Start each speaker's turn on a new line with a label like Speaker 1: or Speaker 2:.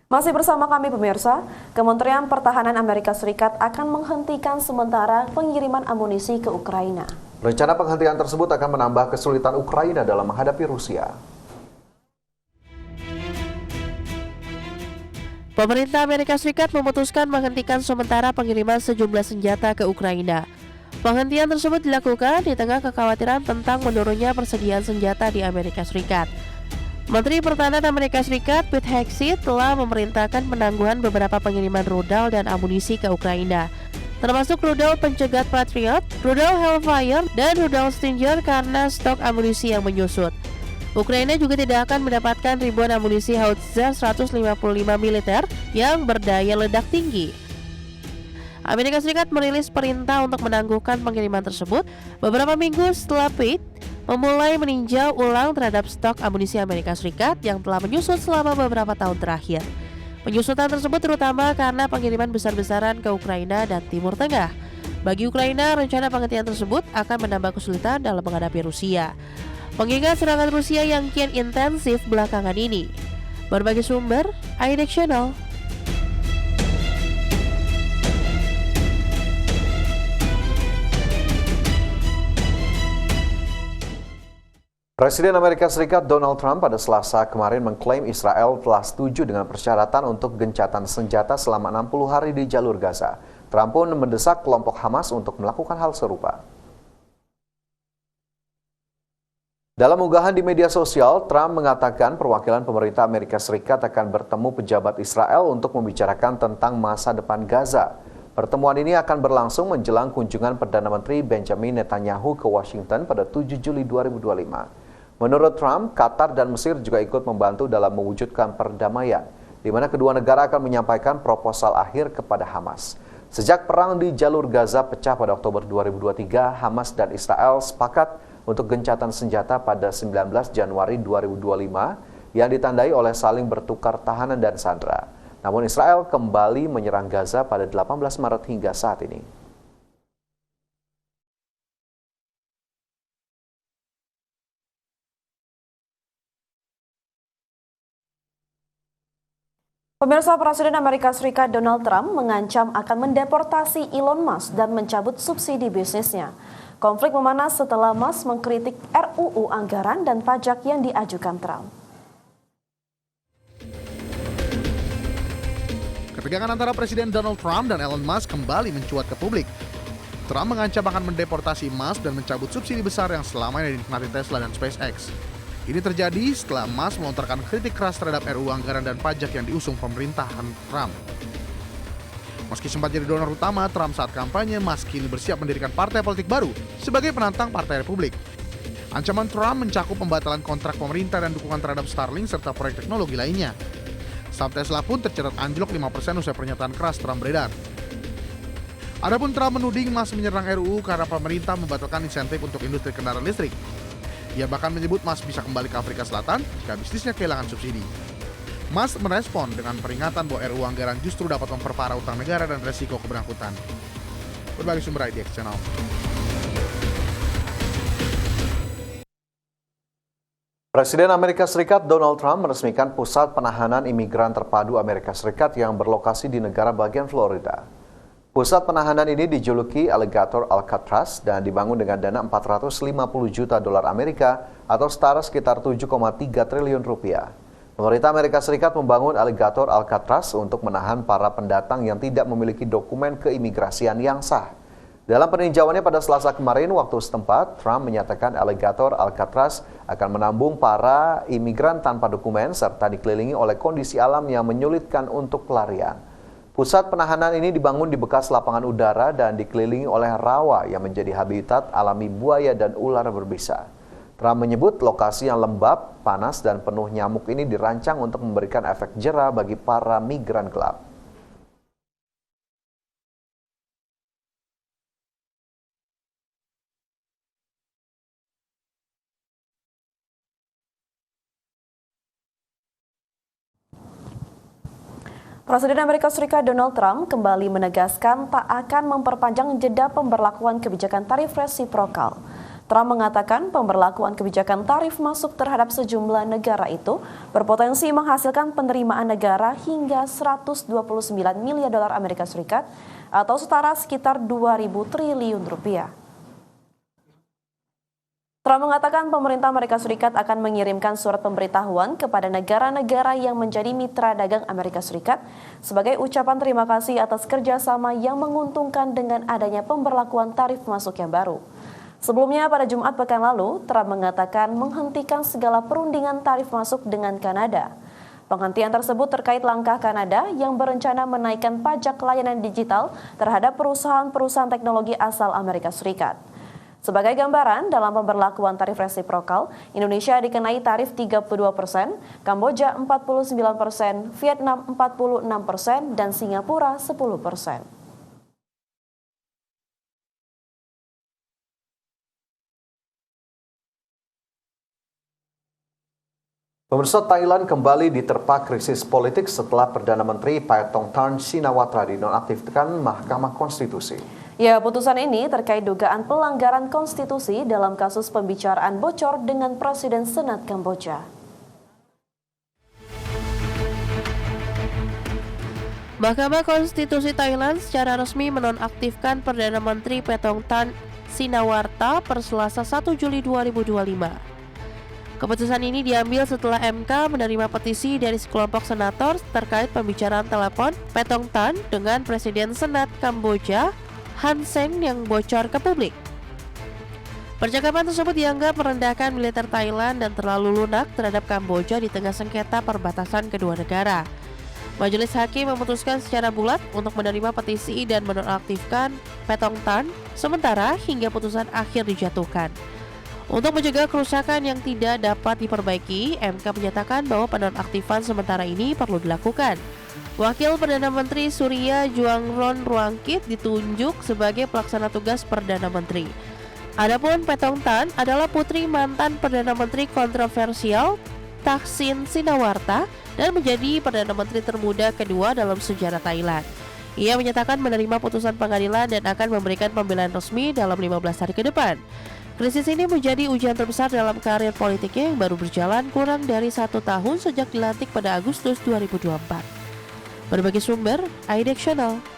Speaker 1: Masih bersama kami pemirsa, Kementerian Pertahanan Amerika Serikat akan menghentikan sementara pengiriman amunisi ke Ukraina.
Speaker 2: Rencana penghentian tersebut akan menambah kesulitan Ukraina dalam menghadapi Rusia.
Speaker 3: Pemerintah Amerika Serikat memutuskan menghentikan sementara pengiriman sejumlah senjata ke Ukraina. Penghentian tersebut dilakukan di tengah kekhawatiran tentang menurunnya persediaan senjata di Amerika Serikat. Menteri Pertahanan Amerika Serikat Pete Hegseth telah memerintahkan penangguhan beberapa pengiriman rudal dan amunisi ke Ukraina, termasuk rudal pencegat Patriot, rudal Hellfire, dan rudal Stinger karena stok amunisi yang menyusut. Ukraina juga tidak akan mendapatkan ribuan amunisi Howitzer 155 militer yang berdaya ledak tinggi. Amerika Serikat merilis perintah untuk menangguhkan pengiriman tersebut beberapa minggu setelah Pete memulai meninjau ulang terhadap stok amunisi Amerika Serikat yang telah menyusut selama beberapa tahun terakhir. Penyusutan tersebut terutama karena pengiriman besar-besaran ke Ukraina dan Timur Tengah. Bagi Ukraina, rencana penghentian tersebut akan menambah kesulitan dalam menghadapi Rusia, mengingat serangan Rusia yang kian intensif belakangan ini. Berbagai sumber, IDX Channel.
Speaker 2: Presiden Amerika Serikat Donald Trump pada Selasa kemarin mengklaim Israel telah setuju dengan persyaratan untuk gencatan senjata selama 60 hari di jalur Gaza. Trump pun mendesak kelompok Hamas untuk melakukan hal serupa. Dalam unggahan di media sosial, Trump mengatakan perwakilan pemerintah Amerika Serikat akan bertemu pejabat Israel untuk membicarakan tentang masa depan Gaza. Pertemuan ini akan berlangsung menjelang kunjungan Perdana Menteri Benjamin Netanyahu ke Washington pada 7 Juli 2025. Menurut Trump, Qatar dan Mesir juga ikut membantu dalam mewujudkan perdamaian, di mana kedua negara akan menyampaikan proposal akhir kepada Hamas. Sejak perang di jalur Gaza pecah pada Oktober 2023, Hamas dan Israel sepakat untuk gencatan senjata pada 19 Januari 2025 yang ditandai oleh saling bertukar tahanan dan sandera. Namun Israel kembali menyerang Gaza pada 18 Maret hingga saat ini.
Speaker 1: Pemirsa, Presiden Amerika Serikat Donald Trump mengancam akan mendeportasi Elon Musk dan mencabut subsidi bisnisnya. Konflik memanas setelah Musk mengkritik RUU anggaran dan pajak yang diajukan Trump.
Speaker 4: Ketegangan antara Presiden Donald Trump dan Elon Musk kembali mencuat ke publik. Trump mengancam akan mendeportasi Musk dan mencabut subsidi besar yang selama ini dinikmati Tesla dan SpaceX. Ini terjadi setelah Musk melontarkan kritik keras terhadap RUU anggaran dan pajak yang diusung pemerintahan Trump. Meski sempat jadi donor utama Trump saat kampanye, Musk kini bersiap mendirikan partai politik baru sebagai penantang Partai Republik. Ancaman Trump mencakup pembatalan kontrak pemerintah dan dukungan terhadap Starlink serta proyek teknologi lainnya. Saham Tesla pun tercatat anjlok 5% usai pernyataan keras Trump beredar. Adapun Trump menuding Musk menyerang RUU karena pemerintah membatalkan insentif untuk industri kendaraan listrik. Ia bahkan menyebut Musk bisa kembali ke Afrika Selatan jika bisnisnya kehilangan subsidi. Musk merespon dengan peringatan bahwa RUU anggaran justru dapat memperparah utang negara dan resiko keberangkutan. Berbagai sumber IDX Channel.
Speaker 2: Presiden Amerika Serikat Donald Trump meresmikan pusat penahanan imigran terpadu Amerika Serikat yang berlokasi di negara bagian Florida. Pusat penahanan ini dijuluki Alligator Alcatraz dan dibangun dengan dana 450 juta dolar Amerika atau setara sekitar 7,3 triliun rupiah. Pemerintah Amerika Serikat membangun Alligator Alcatraz untuk menahan para pendatang yang tidak memiliki dokumen keimigrasian yang sah. Dalam peninjauannya pada Selasa kemarin waktu setempat, Trump menyatakan Alligator Alcatraz akan menampung para imigran tanpa dokumen serta dikelilingi oleh kondisi alam yang menyulitkan untuk pelarian. Pusat penahanan ini dibangun di bekas lapangan udara dan dikelilingi oleh rawa yang menjadi habitat alami buaya dan ular berbisa. Trump menyebut lokasi yang lembab, panas, dan penuh nyamuk ini dirancang untuk memberikan efek jera bagi para migran gelap.
Speaker 1: Presiden Amerika Serikat Donald Trump kembali menegaskan tak akan memperpanjang jeda pemberlakuan kebijakan tarif resiprokal. Trump mengatakan pemberlakuan kebijakan tarif masuk terhadap sejumlah negara itu berpotensi menghasilkan penerimaan negara hingga 129 miliar dolar Amerika Serikat atau setara sekitar 2.000 triliun rupiah. Trump mengatakan pemerintah Amerika Serikat akan mengirimkan surat pemberitahuan kepada negara-negara yang menjadi mitra dagang Amerika Serikat sebagai ucapan terima kasih atas kerjasama yang menguntungkan dengan adanya pemberlakuan tarif masuk yang baru. Sebelumnya pada Jumat pekan lalu, Trump mengatakan menghentikan segala perundingan tarif masuk dengan Kanada. Penghentian tersebut terkait langkah Kanada yang berencana menaikkan pajak layanan digital terhadap perusahaan-perusahaan teknologi asal Amerika Serikat. Sebagai gambaran, dalam pemberlakuan tarif resiprokal, Indonesia dikenai tarif 32%, Kamboja 49%, Vietnam 46%, dan Singapura 10%.
Speaker 2: Pemirsa, Thailand kembali diterpa krisis politik setelah Perdana Menteri Paetongtarn Shinawatra dinonaktifkan Mahkamah Konstitusi.
Speaker 1: Ya, putusan ini terkait dugaan pelanggaran konstitusi dalam kasus pembicaraan bocor dengan Presiden Senat Kamboja.
Speaker 3: Mahkamah Konstitusi Thailand secara resmi menonaktifkan Perdana Menteri Paetongtarn Shinawatra per Selasa 1 Juli 2025. Keputusan ini diambil setelah MK menerima petisi dari sekelompok senator terkait pembicaraan telepon Paetongtarn dengan Presiden Senat Kamboja Han Sen yang bocor ke publik. Percakapan tersebut dianggap merendahkan militer Thailand dan terlalu lunak terhadap Kamboja di tengah sengketa perbatasan kedua negara. Majelis Hakim memutuskan secara bulat untuk menerima petisi dan menonaktifkan Paetongtarn sementara hingga putusan akhir dijatuhkan. Untuk mencegah kerusakan yang tidak dapat diperbaiki, MK menyatakan bahwa penonaktifan sementara ini perlu dilakukan. Wakil Perdana Menteri Surya Juangron Ruangkit ditunjuk sebagai pelaksana tugas Perdana Menteri. Adapun Paetongtarn adalah putri mantan Perdana Menteri kontroversial Thaksin Shinawatra dan menjadi Perdana Menteri termuda kedua dalam sejarah Thailand. Ia menyatakan menerima putusan pengadilan dan akan memberikan pembelaan resmi dalam 15 hari ke depan. Krisis ini menjadi ujian terbesar dalam karir politiknya yang baru berjalan kurang dari 1 tahun sejak dilantik pada Agustus 2024. Berbagai sumber, iDek Channel.